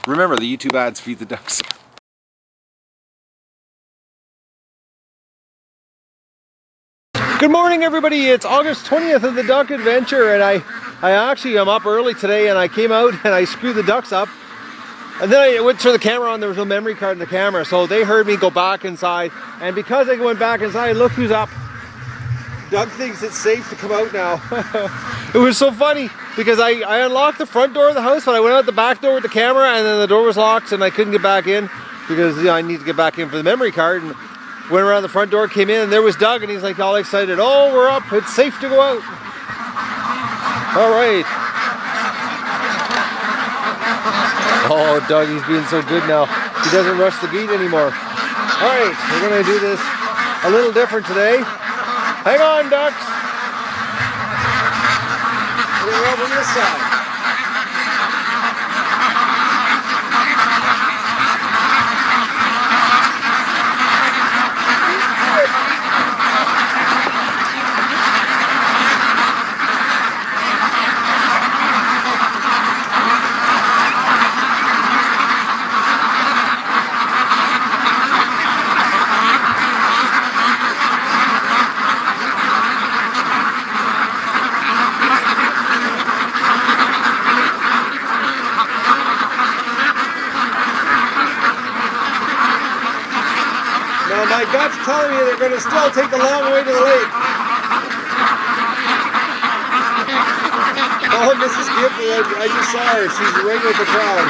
Remember, the YouTube ads feed the ducks. Good morning, everybody. It's August 20th of the Duck Adventure, and I'm up early today, and I came out and I screwed the ducks up. And then I went to turn the camera on. There was no memory card in the camera, so they heard me go back inside. And because I went back inside, look who's up. Doug thinks it's safe to come out now. It was so funny because I unlocked the front door of the house, but I went out the back door with the camera, and then the door was locked, and I couldn't get back in because I need to get back in for the memory card. And went around the front door, came in, and there was Doug, and he's like all excited. Oh, we're up! It's safe to go out. All right. Oh, Doug, he's being so good now. He doesn't rush the gate anymore. All right, we're gonna do this a little different today. Hang on, ducks. We're gonna rub on this side. My gut's telling me they're going to still take the long way to the lake. Oh, Mrs. Gifford, I just saw her. She's right with the crowd.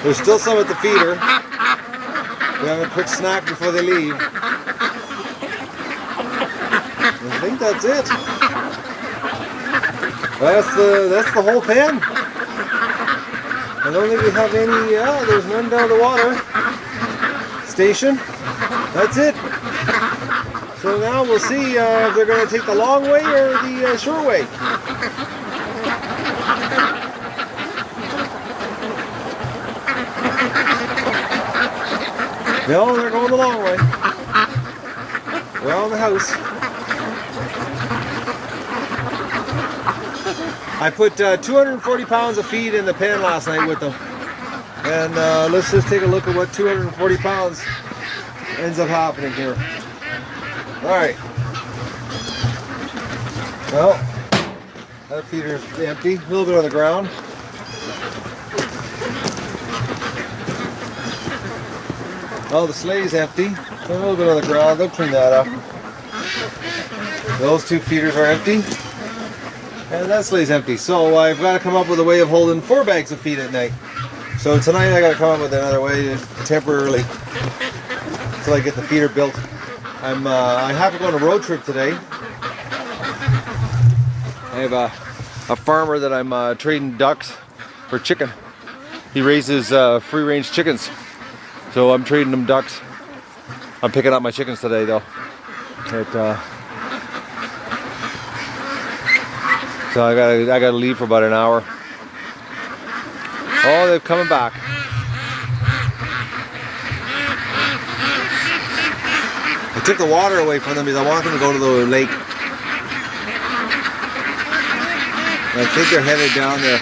There's still some at the feeder. We have a quick snack before they leave. I think that's it. That's the whole pen. I don't think we have any. There's none down the water station. That's it. So now we'll see if they're going to take the long way or the short way. No, they're going the long way. Around the house. I put 240 pounds of feed in the pen last night with them. And let's just take a look at what 240 pounds ends up happening here. Alright. Well, that feeder's empty. A little bit on the ground. Oh, the sleigh's empty. A little bit on the ground. They'll clean that up. Those two feeders are empty. And that sleigh's empty. So I've got to come up with a way of holding 4 bags of feed at night. So tonight I got to come up with another way temporarily until I get the feeder built. I have to go on a road trip today. I have a farmer that I'm trading ducks for chicken. He raises free-range chickens. So I'm trading them ducks. I'm picking up my chickens today, though. So I gotta leave for about an hour. Oh, they're coming back. I took the water away from them because I want them to go to the lake. And I think they're headed down there.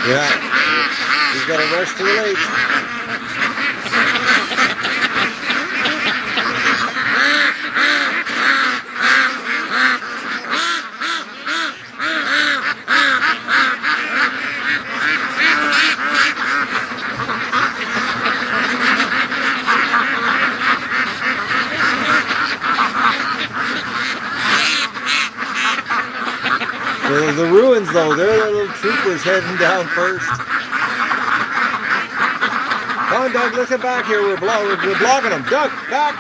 Yeah, he's got to rush to the lake. The ruins hens though, they're the little troopers heading down first. Come on, Doug, let's get back here. We're blocking them. Doug, back.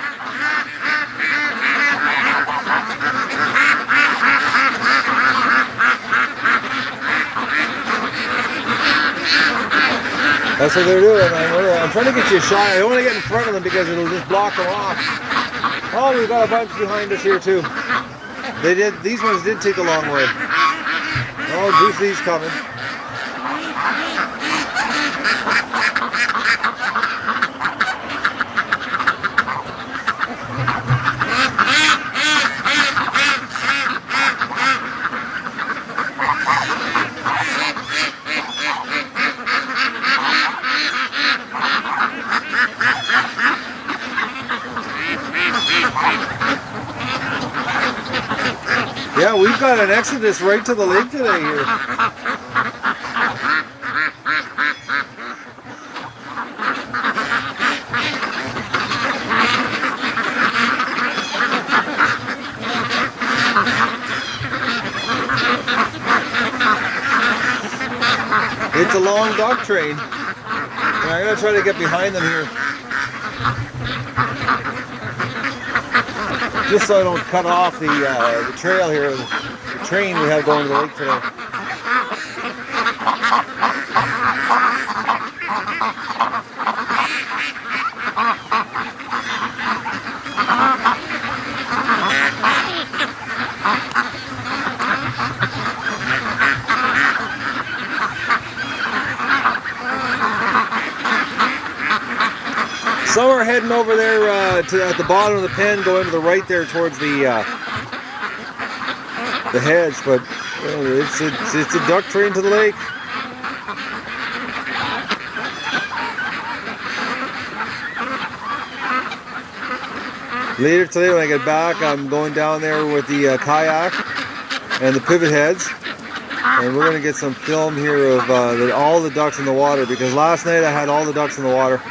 That's what they're doing. I'm trying to get you a shot. I don't want to get in front of them because it'll just block them off. Oh, we've got a bunch behind us here too. These ones did take a long way. Oh, Bruce Lee's coming. Yeah, we've got an exodus right to the lake today here. It's a long duck train. And I'm going to try to get behind them here. Just so I don't cut off the trail here, the train we have going to the lake today. Some are heading over there at the bottom of the pen, going to the right there towards the hedge, but it's a duck train to the lake. Later today when I get back, I'm going down there with the kayak and the pivot heads, and we're going to get some film here of all the ducks in the water, because last night I had all the ducks in the water.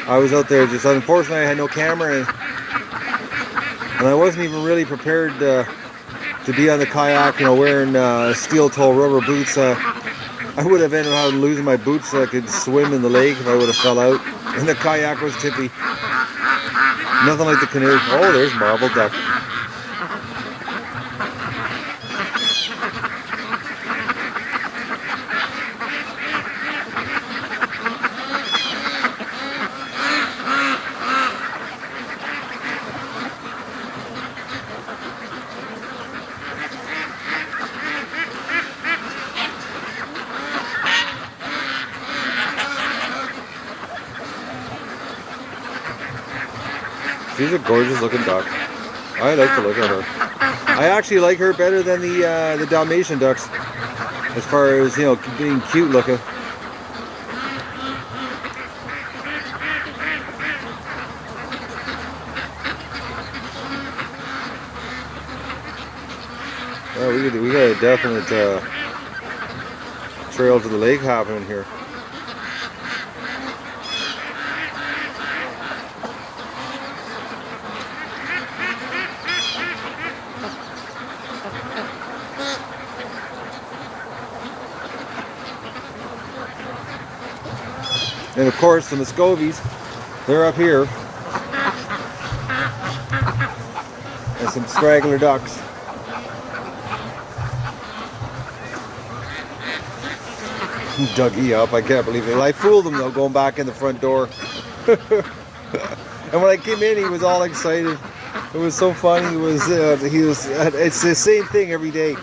I was out there, just unfortunately I had no camera, and I wasn't even really prepared to be on the kayak, you know, wearing steel-toe rubber boots. I would have ended up losing my boots so I could swim in the lake if I would have fell out. And the kayak was tippy. Nothing like the canoe. Oh, there's marble duck. She's a gorgeous looking duck. I like to look at her. I actually like her better than the Dalmatian ducks, as far as, you know, being cute looking. Well, we got a definite trail to the lake happening here. And of course the Muscovies, they're up here. And some straggler ducks. Dougie up, I can't believe it. I fooled him though, going back in the front door. And when I came in, he was all excited. It was so funny. It's the same thing every day.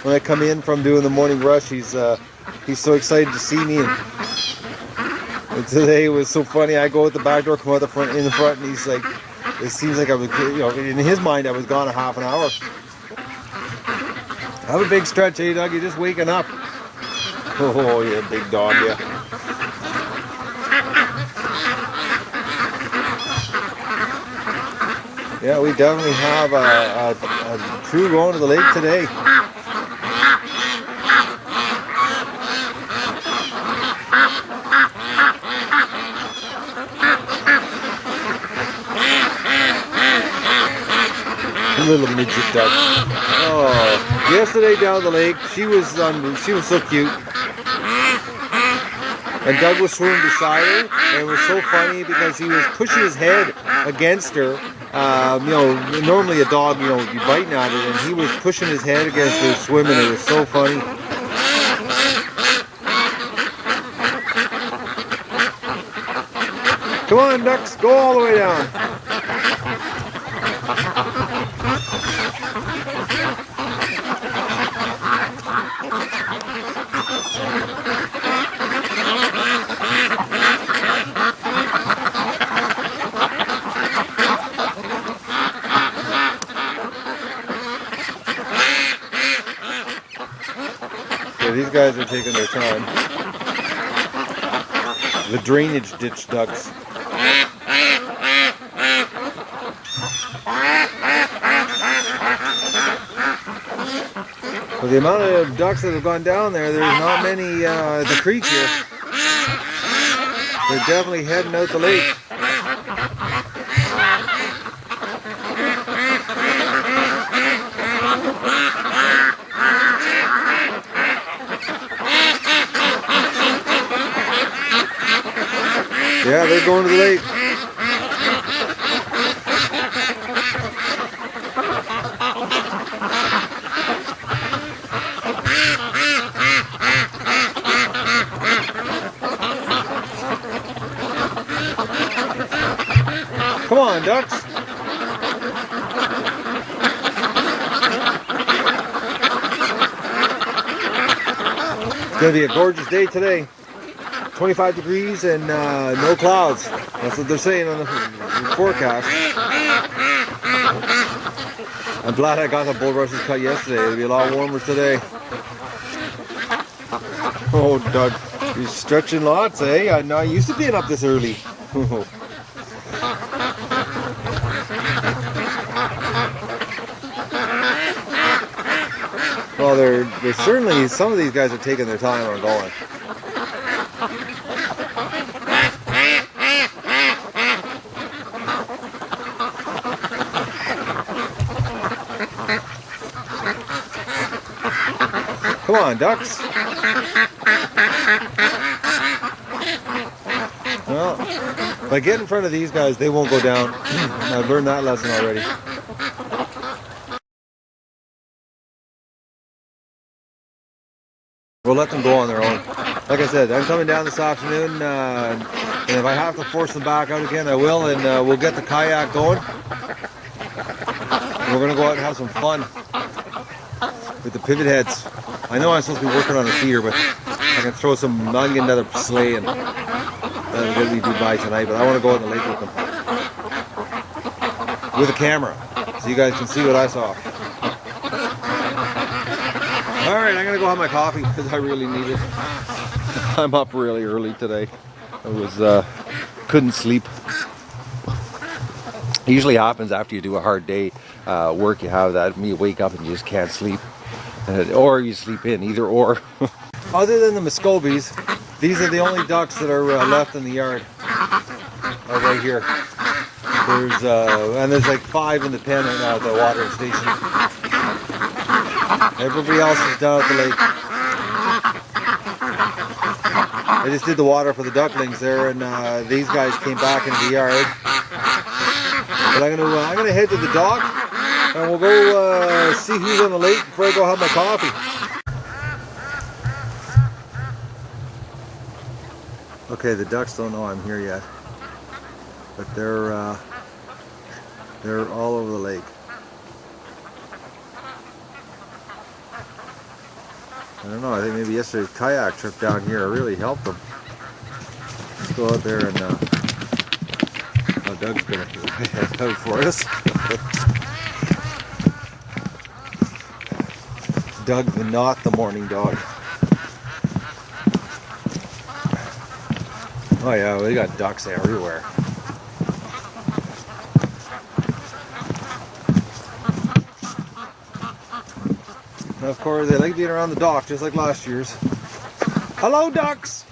When I come in from doing the morning rush, he's so excited to see me. And today it was so funny. I go out the back door, come out in the front, and he's like, it seems like I was, you know, in his mind I was gone a half an hour. Have a big stretch, eh, Doug? You're just waking up. Oh, yeah, big dog, yeah. Yeah, we definitely have a crew going to the lake today. Little midget duck. Oh. Yesterday down the lake, she was so cute. And Doug was swimming beside her, and it was so funny because he was pushing his head against her. You know, normally a dog, you know, would be biting at it, and he was pushing his head against her swimming. It was so funny. Come on, ducks, go all the way down. These guys are taking their time. The drainage ditch ducks. For the amount of ducks that have gone down there, there's not many at the creek here. They're definitely heading out the lake. Yeah, they're going to the lake. Come on, ducks. It's going to be a gorgeous day today. 25 degrees and no clouds. That's what they're saying on the forecast. I'm glad I got the bulrushes cut yesterday. It'll be a lot warmer today. Oh, Doug, you're stretching lots, eh? I'm not used to being up this early. Well, they're certainly, some of these guys are taking their time on going. Come on, ducks. Well, if I get in front of these guys, they won't go down. I've learned that lesson already. We'll let them go on their own. Like I said, I'm coming down this afternoon, and if I have to force them back out again, I will, and we'll get the kayak going. And we're going to go out and have some fun with the pivot heads. I know I'm supposed to be working on a feeder, but I can throw some, I can get another sleigh and that'll get me do by tonight, but I want to go out in the lake with them. With a camera, so you guys can see what I saw. Alright, I'm going to go have my coffee because I really need it. I'm up really early today. I was, couldn't sleep. It usually happens after you do a hard day work, you have that, you wake up and you just can't sleep. Or you sleep in, either or. Other than the Muscovies, these are the only ducks that are left in the yard. Are right here. There's and there's like 5 in the pen right now at the watering station. Everybody else is down at the lake. I just did the water for the ducklings there, and these guys came back into the yard. But I'm gonna head to the dock, and we'll go see who's on the lake before I go have my coffee. Okay, the ducks don't know I'm here yet, but they're all over the lake. I don't know, I think maybe yesterday's kayak trip down here really helped them. Let's go out there and Doug's gonna head out for us. Doug, not the morning dog. Oh yeah, we got ducks everywhere. And of course, they like being around the dock, just like last year's. Hello, ducks!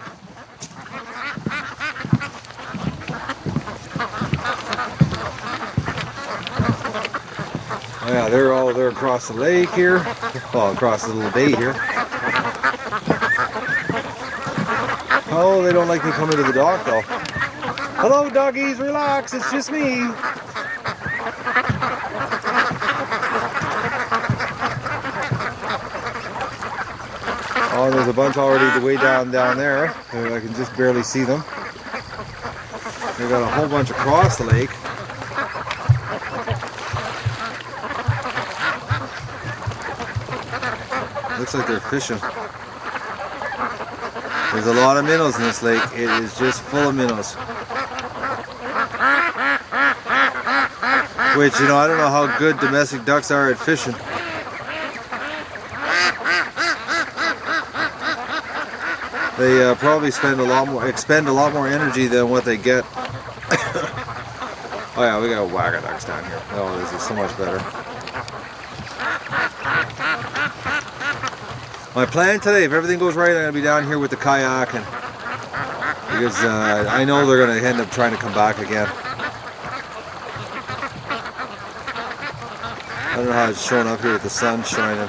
Yeah, they're across the lake here. Well, across the little bay here. Oh, they don't like me coming to the dock though. Hello doggies, relax, it's just me. Oh, there's a bunch already way down there. I can just barely see them. They got a whole bunch across the lake. Looks like they're fishing. There's a lot of minnows in this lake. It is just full of minnows. Which, you know, I don't know how good domestic ducks are at fishing. They probably expend a lot more energy than what they get. Oh yeah, we got wagga ducks down here. Oh, this is so much better. My plan today, if everything goes right, I'm going to be down here with the kayak, and because I know they're going to end up trying to come back again. I don't know how it's showing up here with the sun shining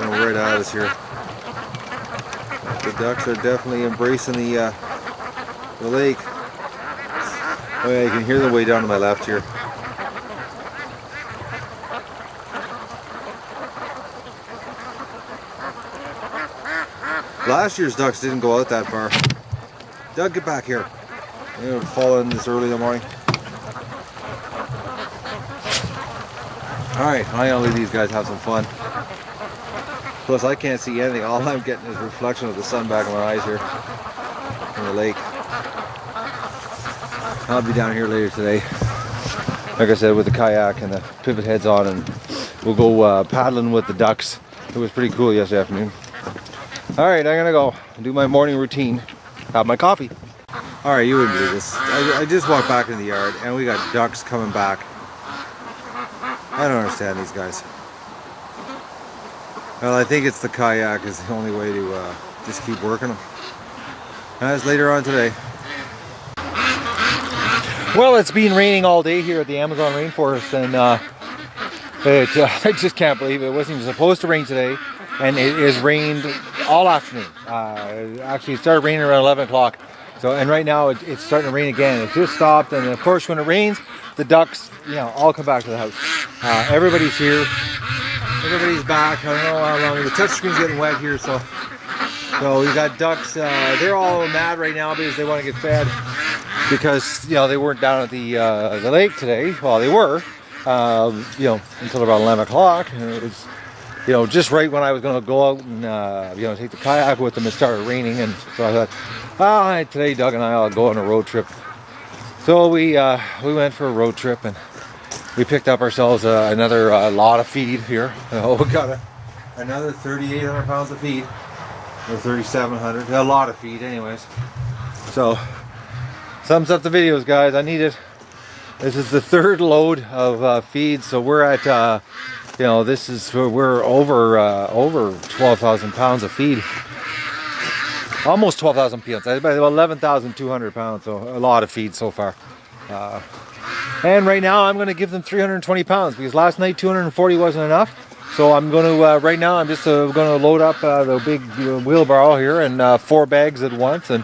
right at us here. The ducks are definitely embracing the lake. Oh yeah, you can hear them way down to my left here. Last year's ducks didn't go out that far. Doug, get back here. They would fall in this early in the morning. Alright, I'm gonna leave these guys have some fun. Plus I can't see anything. All I'm getting is a reflection of the sun back in my eyes here in the lake. I'll be down here later today, like I said, with the kayak and the pivot heads on, and we'll go paddling with the ducks. It was pretty cool yesterday afternoon. Alright, I'm gonna go do my morning routine, have my coffee. Alright, you wouldn't believe this. I just walked back in the yard and we got ducks coming back. I don't understand these guys. Well, I think it's the kayak is the only way to just keep working them. That's later on today. Well, it's been raining all day here at the Amazon rainforest, and I just can't believe it. It wasn't even supposed to rain today, and it has rained all afternoon. Actually, it started raining around 11 o'clock. So, and right now it's starting to rain again. It just stopped, and of course, when it rains, the ducks, you know, all come back to the house. Everybody's here. Everybody's back. I don't know how long. The touchscreen's getting wet here, so we got ducks. They're all mad right now because they want to get fed, because you know they weren't down at the lake today. Well, they were, you know, until about 11 o'clock. And it was, you know, just right when I was going to go out and you know, take the kayak with them, it started raining, and so I thought, today Doug and I'll go on a road trip. So we went for a road trip, and we picked up ourselves another lot of feed here. We got another 3,800 pounds of feed, or 3,700. A lot of feed, anyways. So thumbs up the videos, guys. I need it. This is the third load of feed, so we're at you know, we're over 12,000 pounds of feed. Almost 12,000 pounds, about 11,200 pounds, so a lot of feed so far. And right now I'm going to give them 320 pounds, because last night 240 wasn't enough. So I'm going to, right now I'm just going to load up the big wheelbarrow here, and 4 bags at once, and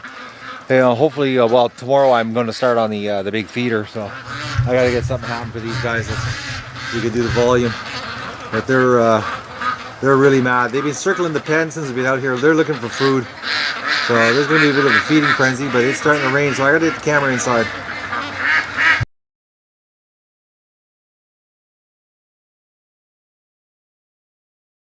you know, hopefully, well, tomorrow I'm going to start on the big feeder, so I got to get something happen for these guys. We can do the volume. But they're really mad. They've been circling the pen since we've been out here. They're looking for food. So there's going to be a bit of a feeding frenzy, but it's starting to rain, so I got to get the camera inside.